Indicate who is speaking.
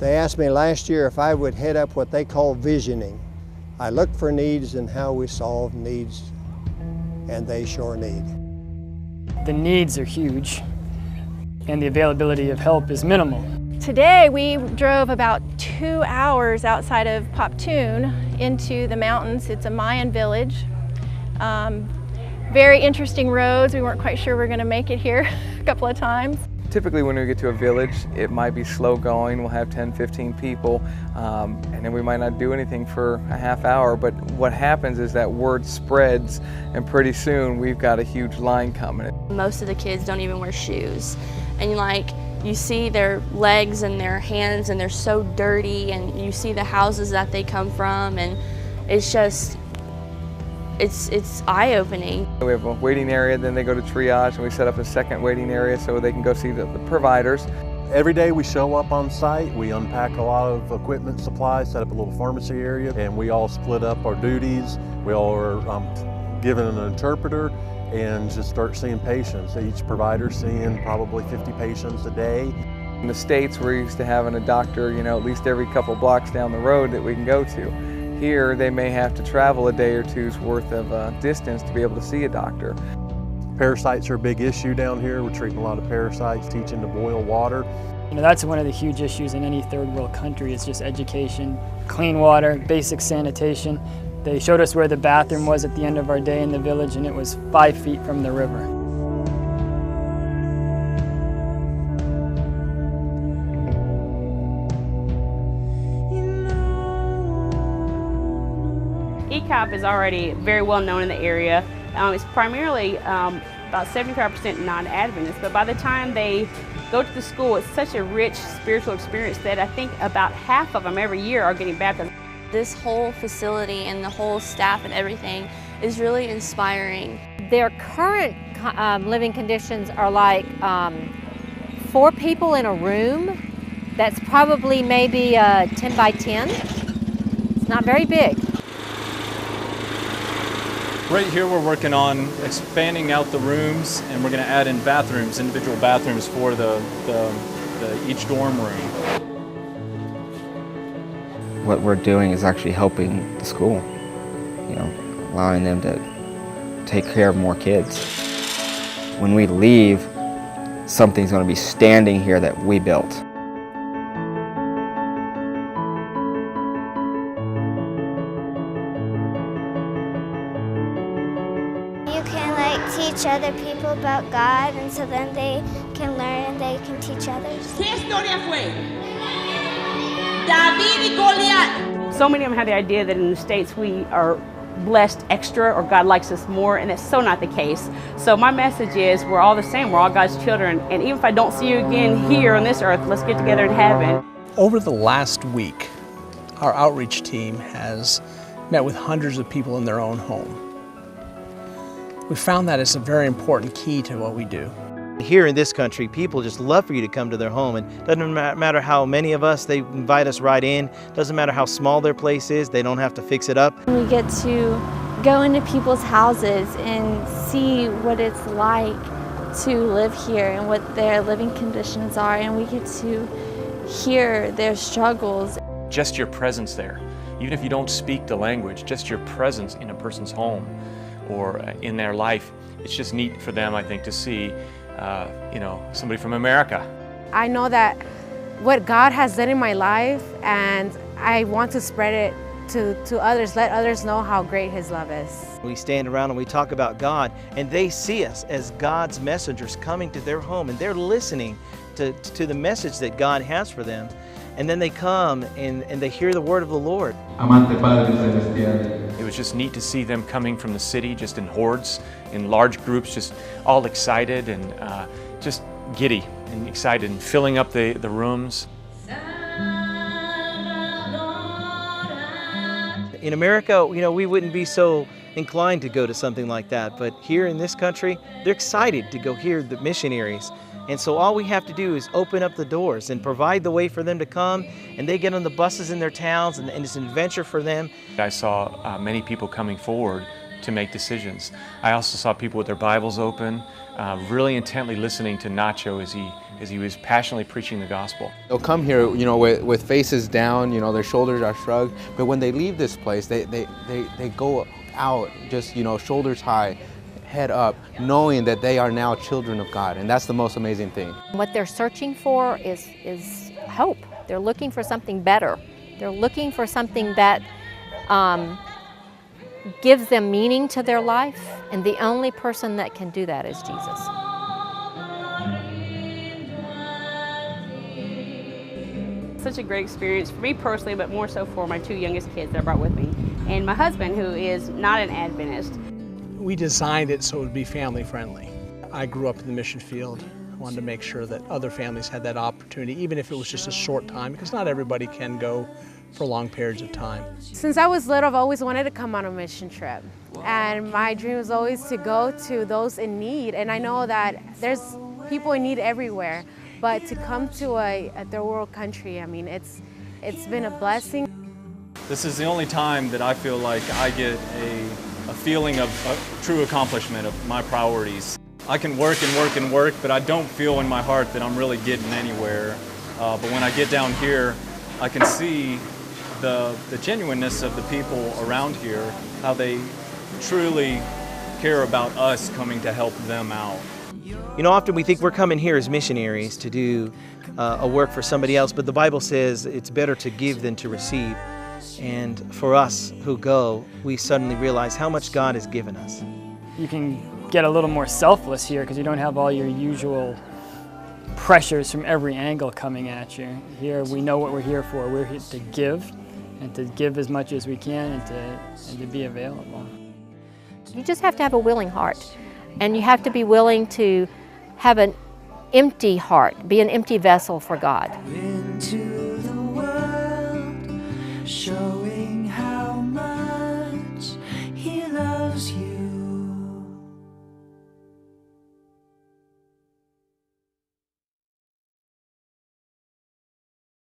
Speaker 1: They asked me last year if I would head up what they call visioning. I look for needs and how we solve needs, and they sure need.
Speaker 2: The needs are huge, and the availability of help is minimal.
Speaker 3: Today we drove about 2 hours outside of Poptune into the mountains. It's a Mayan village. Very interesting roads. We weren't quite sure we were going to make it here a couple of times.
Speaker 4: Typically when we get to a village, it might be slow going. We'll have 10, 15 people, and then we might not do anything for a half hour, but what happens is that word spreads, and pretty soon we've got a huge line coming.
Speaker 5: Most of the kids don't even wear shoes, and you see their legs and their hands, and they're so dirty, and you see the houses that they come from, and it's just, it's eye-opening.
Speaker 4: We have a waiting area, then they go to triage, and we set up a second waiting area so they can go see the providers.
Speaker 6: Every day we show up on site, we unpack a lot of equipment, supplies, set up a little pharmacy area, and we all split up our duties. We all are given an interpreter and just start seeing patients. Each provider seeing probably 50 patients a day.
Speaker 4: In the States, we're used to having a doctor, at least every couple blocks down the road that we can go to. Here, they may have to travel a day or two's worth of distance to be able to see a doctor.
Speaker 6: Parasites are a big issue down here. We're treating a lot of parasites, teaching to boil water.
Speaker 2: That's one of the huge issues in any third world country is just education, clean water, basic sanitation. They showed us where the bathroom was at the end of our day in the village, and it was 5 feet from the river.
Speaker 7: ECOP is already very well known in the area. It's primarily about 75% non-Adventist, but by the time they go to the school, it's such a rich spiritual experience that I think about half of them every year are getting baptized.
Speaker 5: This whole facility and the whole staff and everything is really inspiring.
Speaker 8: Their current living conditions are like 4 people in a room that's probably maybe 10 by 10. It's not very big.
Speaker 9: Right here we're working on expanding out the rooms, and we're going to add in bathrooms, individual bathrooms for each dorm room.
Speaker 10: What we're doing is actually helping the school, allowing them to take care of more kids. When we leave, something's going to be standing here that we built.
Speaker 11: You can teach other people about God, and so then they can learn and they can teach others.
Speaker 7: ¿Qué historia fue? David y Goliat. So many of them have the idea that in the States we are blessed extra or God likes us more, and that's so not the case. So my message is we're all the same, we're all God's children, and even if I don't see you again here on this earth, let's get together in heaven.
Speaker 12: Over the last week, our outreach team has met with hundreds of people in their own home. We found that it's a very important key to what we do.
Speaker 13: Here in this country, people just love for you to come to their home, and it doesn't matter how many of us, they invite us right in. Doesn't matter how small their place is, they don't have to fix it up.
Speaker 5: We get to go into people's houses and see what it's like to live here and what their living conditions are, and we get to hear their struggles.
Speaker 9: Just your presence there, even if you don't speak the language, just your presence in a person's home or in their life, it's just neat for them, I think, to see somebody from America.
Speaker 8: I know that what God has done in my life, and I want to spread it to others, let others know how great His love is.
Speaker 13: We stand around and we talk about God, and they see us as God's messengers coming to their home, and they're listening to the message that God has for them. And then they come and they hear the word of the Lord.
Speaker 9: It was just neat to see them coming from the city just in hordes, in large groups, just all excited and just giddy and excited and filling up the rooms.
Speaker 13: In America, we wouldn't be so inclined to go to something like that, but here in this country, they're excited to go hear the missionaries. And so all we have to do is open up the doors and provide the way for them to come, and they get on the buses in their towns, and it's an adventure for them.
Speaker 9: I saw many people coming forward to make decisions. I also saw people with their Bibles open, really intently listening to Nacho as because he was passionately preaching the gospel.
Speaker 14: They'll come here, you know, with faces down, you know, their shoulders are shrugged, but when they leave this place, they go out just, you know, shoulders high, head up, knowing that they are now children of God, and that's the most amazing thing.
Speaker 8: What they're searching for is hope. They're looking for something better. They're looking for something that gives them meaning to their life, and the only person that can do that is Jesus.
Speaker 7: Such a great experience for me personally, but more so for my two youngest kids that I brought with me, and my husband, who is not an Adventist.
Speaker 12: We designed it so it would be family friendly. I grew up in the mission field. I wanted to make sure that other families had that opportunity, even if it was just a short time, because not everybody can go for long periods of time.
Speaker 15: Since I was little, I've always wanted to come on a mission trip. And my dream was always to go to those in need. And I know that there's people in need everywhere. But to come to a third world country, I mean, it's been a blessing.
Speaker 9: This is the only time that I feel like I get a feeling of a true accomplishment of my priorities. I can work and work and work, but I don't feel in my heart that I'm really getting anywhere. But when I get down here, I can see the genuineness of the people around here, how they truly care about us coming to help them out.
Speaker 13: You know, often we think we're coming here as missionaries to do a work for somebody else, but the Bible says it's better to give than to receive. And for us who go, we suddenly realize how much God has given us.
Speaker 2: You can get a little more selfless here because you don't have all your usual pressures from every angle coming at you. Here we know what we're here for. We're here to give, and to give as much as we can, and to be available.
Speaker 8: You just have to have a willing heart, and you have to be willing to have an empty heart, be an empty vessel for God.
Speaker 16: Into the world, showing how much He loves you.